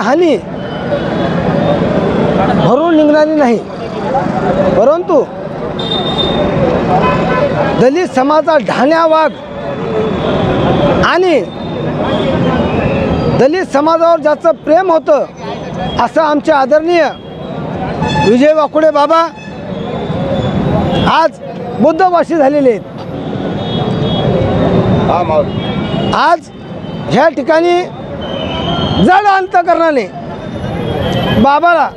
हानी भरून निघणारी नाही, परंतु दलित समाजाचा ढाण्या वाघ आणि दलित समाजावर ज्याचं प्रेम होतं असं आमचे आदरणीय विजय वाकुडे बाबा आज बुद्धवासी झालेले आहेत। आज ह्या ठिकाणी जड अंतकरणाने बाबाला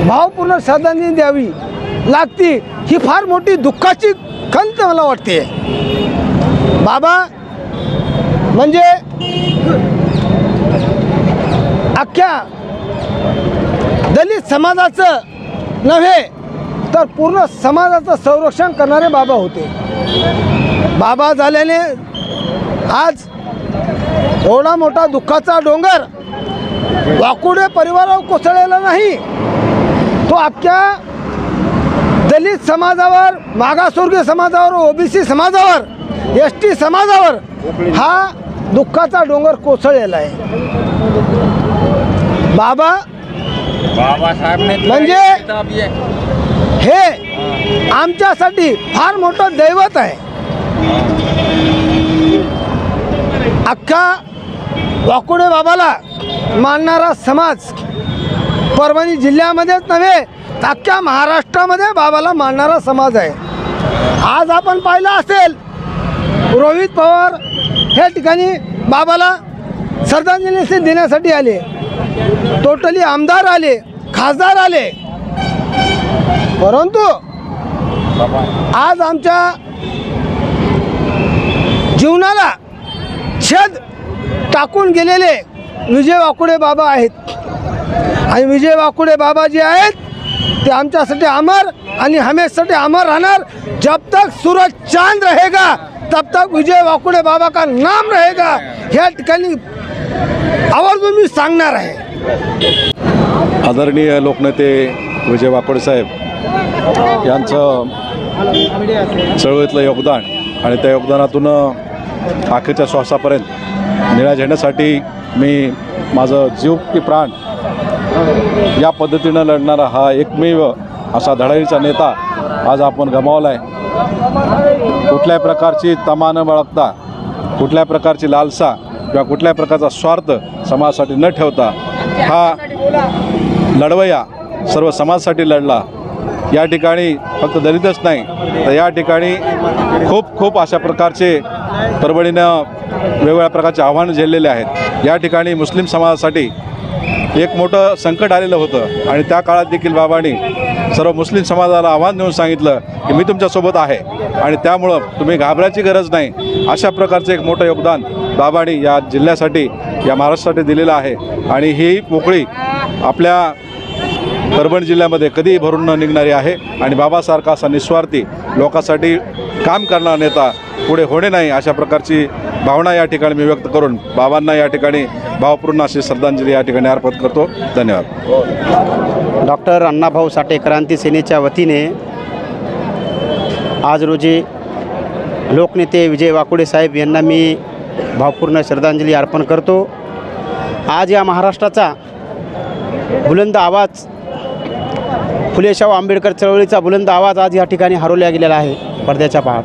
भावपूर्ण श्रद्धांजली द्यावी लागती, ही फार मोठी दुःखाची खंत मला वाटते। बाबा म्हणजे अख्ख्या दलित समाजाचं नव्हे तर पूर्ण समाजाचं संरक्षण करणारे बाबा होते। बाबा झाल्याने आज एवढा मोठा दुःखाचा डोंगर वाकुडे परिवारावर कोसळलेला नाही, तो अख्ख्या दलित समाजावर, मागासवर्गीय समाजावर, ओबीसी समाजावर, एसटी समाजावर हा दुःखाचा डोंगर कोसळलेला आहे। बाबा म्हणजे हे आमच्यासाठी फार मोठं दैवत आहे। अख्खा वाकुडे बाबाला मानणारा समाज परभणी जिल्ह्यामध्येच नव्हे तर अख्ख्या महाराष्ट्रामध्ये बाबाला मानणारा समाज आहे। आज आपण पाहिलं असेल रोहित पवार हे ठिकाणी बाबाला श्रद्धांजली देण्यासाठी आले, टोटली आमदार आले, खासदार आले, परंतु आज आमच्या जीवनाला छेद टाकून गेलेले विजय वाकुडे बाबा आहेत। आणि विजय वाकुडे बाबा जे आहेत ते आमच्यासाठी अमर आणि हमेशासाठी अमर राहणार। जब तक सूरज चांद रहेगा तब तक विजय वाकुडे बाबा का नाम रहेगा, ह्या ठिकाणी आवर्जून मी सांगणार आहे। आदरणीय लोकनेते विजय वाकुडे साहेब यांचं चळवळीतलं योगदान आणि त्या योगदानातून अखेरच्या श्वासापर्यंत निळ्या झेंड्यासाठी मी माझं जीव की प्राण या पद्धतीनं लढणारा हा एकमेव असा धडाडीचा नेता आज आपण गमावला आहे। कुठल्याही प्रकारची तमा न बाळगता, कुठल्या प्रकारची लालसा किंवा कुठल्या प्रकारचा स्वार्थ समाजासाठी न ठेवता हा लढवय्या सर्व समाजासाठी लढला। या ठिकाणी फक्त दलितच नाही तर या ठिकाणी खूप अशा प्रकारचे परभणीनं वेगवेगळ्या प्रकारचे आव्हानं झेललेले आहेत। या ठिकाणी मुस्लिम समाजासाठी एक मोठं संकट आलेलं होतं आणि त्या काळात देखील बाबांनी सर्व मुस्लिम समाजाला आव्हान देऊन सांगितलं की मी तुमच्यासोबत आहे आणि त्यामुळं तुम्ही घाबरायची गरज नाही। अशा प्रकारचं एक मोठं योगदान बाबांनी या जिल्ह्यासाठी, या महाराष्ट्रासाठी दिलेलं आहे आणि ही पोकळी आपल्या परभणी जिल्ह्यामध्ये कधीही भरून न निघणारी आहे। आणि बाबासारखा असा निस्वार्थी लोकांसाठी काम करणारा नेता पुढे होणे नाही, अशा प्रकारची भावना या ठिकाणी मी व्यक्त करून बाबांना या ठिकाणी भावपूर्ण अशी श्रद्धांजली या ठिकाणी अर्पण करतो। धन्यवाद। डॉक्टर अण्णाभाऊ साठे क्रांती सेनेच्या वतीने आज रोजी लोकनेते विजय वाकुडे साहेब यांना मी भावपूर्ण श्रद्धांजली अर्पण करतो। आज या महाराष्ट्राचा बुलंद आवाज, फुले शाहू आंबेडकर चळवळीचा बुलंद आवाज आज या ठिकाणी हरवला गेलेला आहे पडद्याच्या पहाड।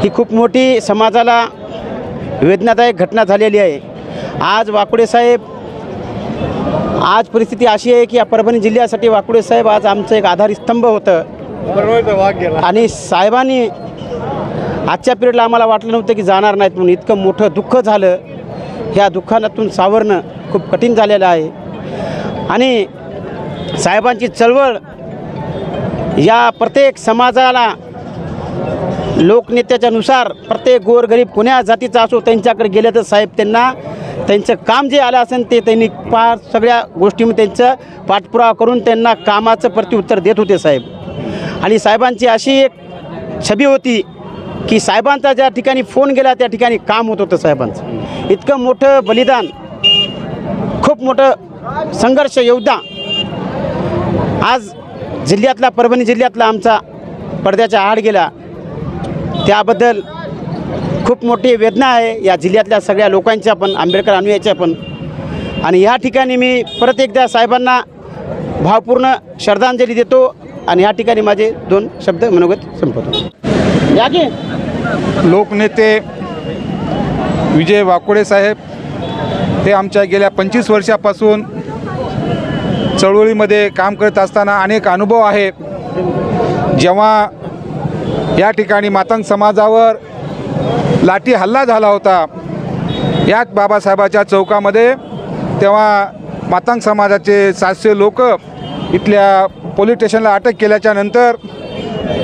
ही खूप मोठी समाजाला वेदनादायक घटना झालेली आहे। आज वाकुडे साहेब, आज परिस्थिती अशी आहे की या परभणी जिल्ह्यासाठी वाकुडे साहेब आज आमचं एक आधारस्तंभ होतं आणि साहेबांनी आजच्या पिरियडला आम्हाला वाटलं नव्हतं की जाणार नाहीत म्हणून। इतकं मोठं दुःख झालं, ह्या दुःखातून सावरणं खूप कठीण झालेलं आहे आणि साहेबांची चळवळ या प्रत्येक समाजाला लोकनेत्याच्या नुसार प्रत्येक गोरगरीब कोण्या जातीचा असो त्यांच्याकडे गेलं तर साहेब त्यांना त्यांचं काम जे आलं असेल ते त्यांनी फार सगळ्या गोष्टीमध्ये त्यांचं पाठपुरावा करून त्यांना कामाचं प्रत्युत्तर देत होते साहेब। आणि साहेबांची अशी एक छबी होती की साहेबांचा ज्या ठिकाणी फोन गेला त्या ठिकाणी काम होत होतं साहेबांचं। इतकं मोठं बलिदान, खूप मोठं संघर्ष योद्धा आज जिल्ह्यातला, परभणी जिल्ह्यातला आमचा पडद्याच्या आड गेला, त्याबद्दल खूप मोठी वेदना आहे या जिल्ह्यातल्या सगळ्या लोकांच्या पण, आंबेडकर अनुयायांच्या पण। आणि ह्या ठिकाणी मी परत एकदा साहेबांना भावपूर्ण श्रद्धांजली देतो आणि ह्या ठिकाणी माझे 2 शब्द मनोगत संपवतो. या की लोकनेते विजय वाकोडे साहेब हे आमच्या गेल्या 25 वर्षापासून चळवळीमध्ये काम करत असताना अनेक अनुभव आहे. जेव्हा या ठिकाणी मातंग समाजावर लाठी हल्ला झाला होता याच बाबासाहेबाच्या चौकामध्ये, तेव्हा मातंग समाजाचे 700 लोक इथल्या पोलीस स्टेशनला अटक केल्याच्या नंतर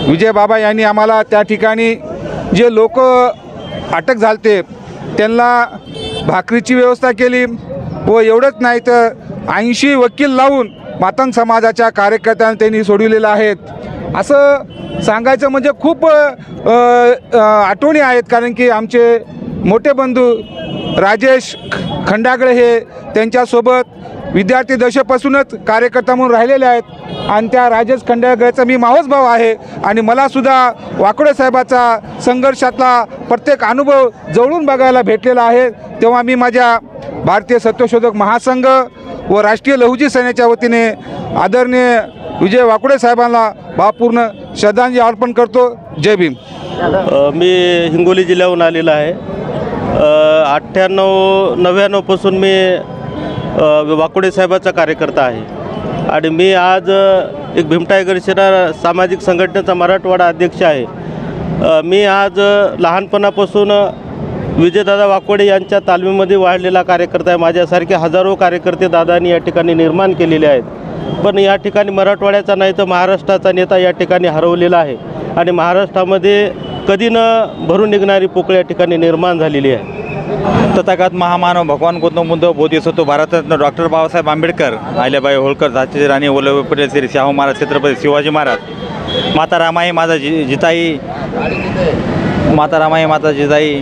विजय बाबा यांनी आम्हाला त्या ठिकाणी जे लोक अटक झालते त्यांना भाकरीची व्यवस्था केली व एवढंच नाही तर 80 वकील लावून मातंग समाजाच्या कार्यकर्त्यांना त्यांनी सोडविलेलं आहेत. असं सांगायचं म्हणजे खूप आठवणी आहेत, कारण की आमचे मोठे बंधू राजेश खंडागळे हे त्यांच्यासोबत विद्यार्थी दशेपासूनच कार्यकर्ता म्हणून राहिलेले आहेत आणि त्या राजेश खंडागळेचा मी मावस भाऊ आहे आणि मलासुद्धा वाकोडे साहेबाचा संघर्षातला प्रत्येक अनुभव जवळून बघायला भेटलेला आहे. तेव्हा मी माझ्या भारतीय सत्यशोधक महासंघ व राष्ट्रीय लहुजी सेनेच्या वतीने आदरणीय विजय वाकोडे साहेबांना भावपूर्ण श्रद्धांजली अर्पण करतो. जय भीम. मी हिंगोली जिल्ह्याहून आलेला आहे. 98-99 पासून मी वाकोडे साहेबाचा कार्यकर्ता आहे आणि मी आज एक भीमटायगर सेना सामाजिक संघटनेचा मराठवाडा अध्यक्ष आहे. मी आज लहानपणापासून विजयदादा वाकोडे यांच्या तालमीमध्ये वाढलेला कार्यकर्ता आहे. माझ्यासारखे हजारो कार्यकर्ते दादांनी या ठिकाणी निर्माण केलेले आहेत. पण या ठिकाणी मराठवाड्याचा नाही तर महाराष्ट्राचा नेता या ठिकाणी हरवलेला आहे आणि महाराष्ट्रामध्ये कधी न भरून निघणारी पोकळी या ठिकाणी निर्माण झालेली आहे. तथागत महामानव भगवान गौतम बुद्ध बोधिसत्व भारतरत्न डॉक्टर बाबासाहेब आंबेडकर, अहिल्याबाई होळकर, झाशीची राणी वल्लभभाई पटेल, श्री शाहू महाराज, छत्रपती शिवाजी महाराज, माता रामाई माझा जिजाई, माता रामाई माता जिजाई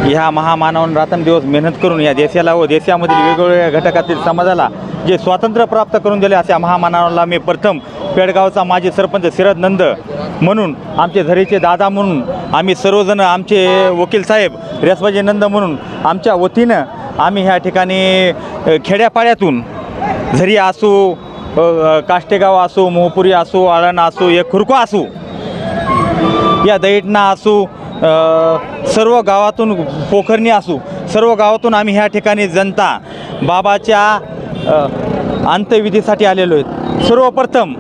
ह्या महामानवानं रात्रंदिवस मेहनत करून या देशाला व देशामधील वेगवेगळ्या घटकातील समाजाला जे स्वातंत्र्य प्राप्त करून दिले अशा महामानवाला मी प्रथम पेडगावचा माजी सरपंच शरद नंद म्हणून, आमचे झरीचे दादा म्हणून, आम्ही सर्वजण, आमचे वकील साहेब रेसबाजी नंद म्हणून आमच्या वतीनं आम्ही ह्या ठिकाणी खेड्यापाड्यातून झरी असू, काष्टेगाव असू, मोहपुरी असू, आळण असू, एक खुरको असू, या दैठणा असू, सर्व गावातून पोखरणी असू, सर्व गावातून आम्ही ह्या ठिकाणी जनता बाबाच्या अंत्यविधीसाठी आलेलो आहेत. सर्वप्रथम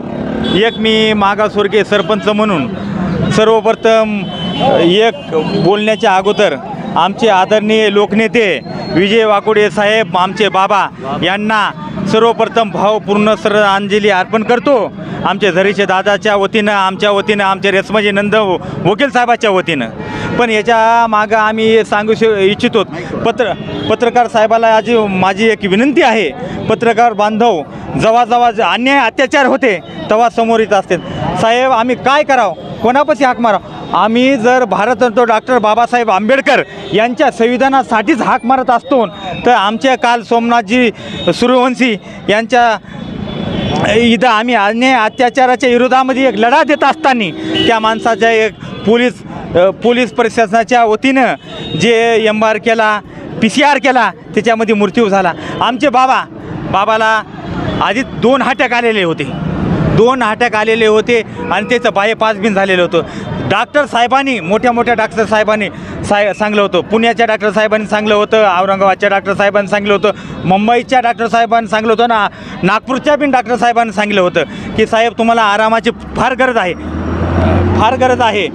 एक मी मागासवर्गीय सरपंच म्हणून सर्वप्रथम एक बोलण्याच्या अगोदर आमचे आदरणीय लोकनेते विजय वाकोडे साहेब, आमचे बाबा यांना सर्वप्रथम भावपूर्ण श्रद्धांजली अर्पण करतो. आमचे झरीचे दादाच्या वतीनं, आमच्या वतीनं, आमचे रेसमाजी नंद वकील साहेबाच्या वतीनं. पण याच्या मागं आम्ही सांगू इच्छितो, पत्रकार साहेबाला आज माझी एक विनंती आहे. पत्रकार बांधव जेव्हा अन्याय अत्याचार होते तेव्हा समोर येत असते. साहेब आम्ही काय करावं, कोणापाशी हाक मारावं? आम्ही जर भारतरत्न डॉक्टर बाबासाहेब आंबेडकर यांच्या संविधानासाठीच हाक मारत असतो तर आमचे काल सोमनाथजी सूर्यवंशी यांच्या इथं आम्ही अन्याय अत्याचाराच्या विरोधामध्ये एक लढा देत असताना त्या माणसाच्या एक पोलीस प्रशासनाच्या वतीनं जे MR केला, PCR केला, त्याच्यामध्ये मृत्यू झाला. आमचे बाबाला आधी 2 अटॅक आलेले होते, 2 अटॅक आलेले होते आणि त्याचं बायपास बिन झालेलं होतं. डॉक्टर साहेबांनी, मोठ्या डॉक्टर साहेबांनी सांगलं होतं, पुण्याच्या डॉक्टर साहेबांनी सांगलं होतं, औरंगाबादच्या डॉक्टर साहेबांनी सांगलं होतं, मुंबईच्या डॉक्टर साहेबांनी सांगलं होतं ना, नागपूरच्या बिन डॉक्टर साहेबांनी सांगलं होतं की साहेब तुम्हाला आरामाची फार गरज आहे,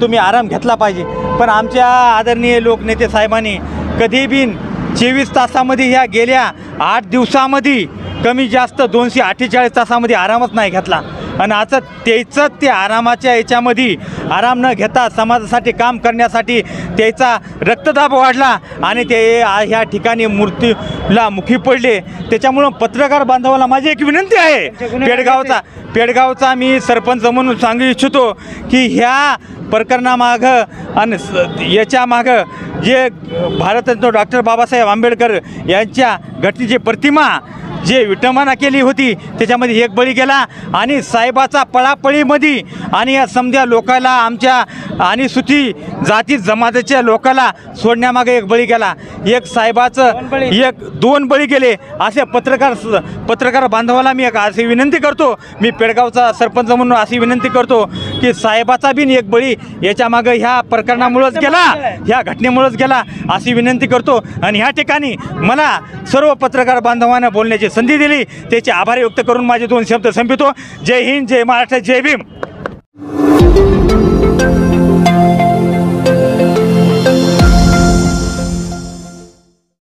तुम्ही आराम घेतला पाहिजे. पण आमच्या आदरणीय लोकनेते साहेबांनी कधी बिन 24 तासामध्ये ह्या गेल्या 8 दिवसामध्ये कमी जास्त 248 तासामध्ये आरामच नाही घेतला. आणि आता ते आरामाच्या याच्यामध्ये आराम न घेता समाजासाठी काम करण्यासाठी त्याचा रक्तदाब वाढला आणि ते ह्या ठिकाणी मृत्यूला मुखी पडले. त्याच्यामुळं पत्रकार बांधवाला माझी एक विनंती आहे, पेडगावचा मी सरपंच म्हणून सांगू इच्छितो की ह्या प्रकरणामागं आणि याच्या मागं जे भारतरत्न डॉक्टर बाबासाहेब आंबेडकर यांच्या घटनेची प्रतिमा जे विटंबना केली होती त्याच्यामध्ये एक बळी गेला आणि साहेबाचा पळापळीमध्ये आणि या समध्या लोकाला आमच्या आणि सुती जाती जमातीच्या लोकाला सोडण्यामागे एक बळी गेला. एक साहेबाचं एक 2 बळी गेले. असे पत्रकार बांधवाला मी अशी विनंती करतो, मी पेडगावचा सरपंच म्हणून अशी विनंती करतो की साहेबाचा बिन एक बळी याच्यामागं ह्या प्रकरणामुळंच गेला, ह्या घटनेमुळंच गेला अशी विनंती करतो. आणि ह्या ठिकाणी मला सर्व पत्रकार बांधवांना बोलण्याची संधी दिली त्याचे आभार व्यक्त करून माझे 2 शब्द संपवितो. जय हिंद, जय महाराष्ट्र, जय भीम.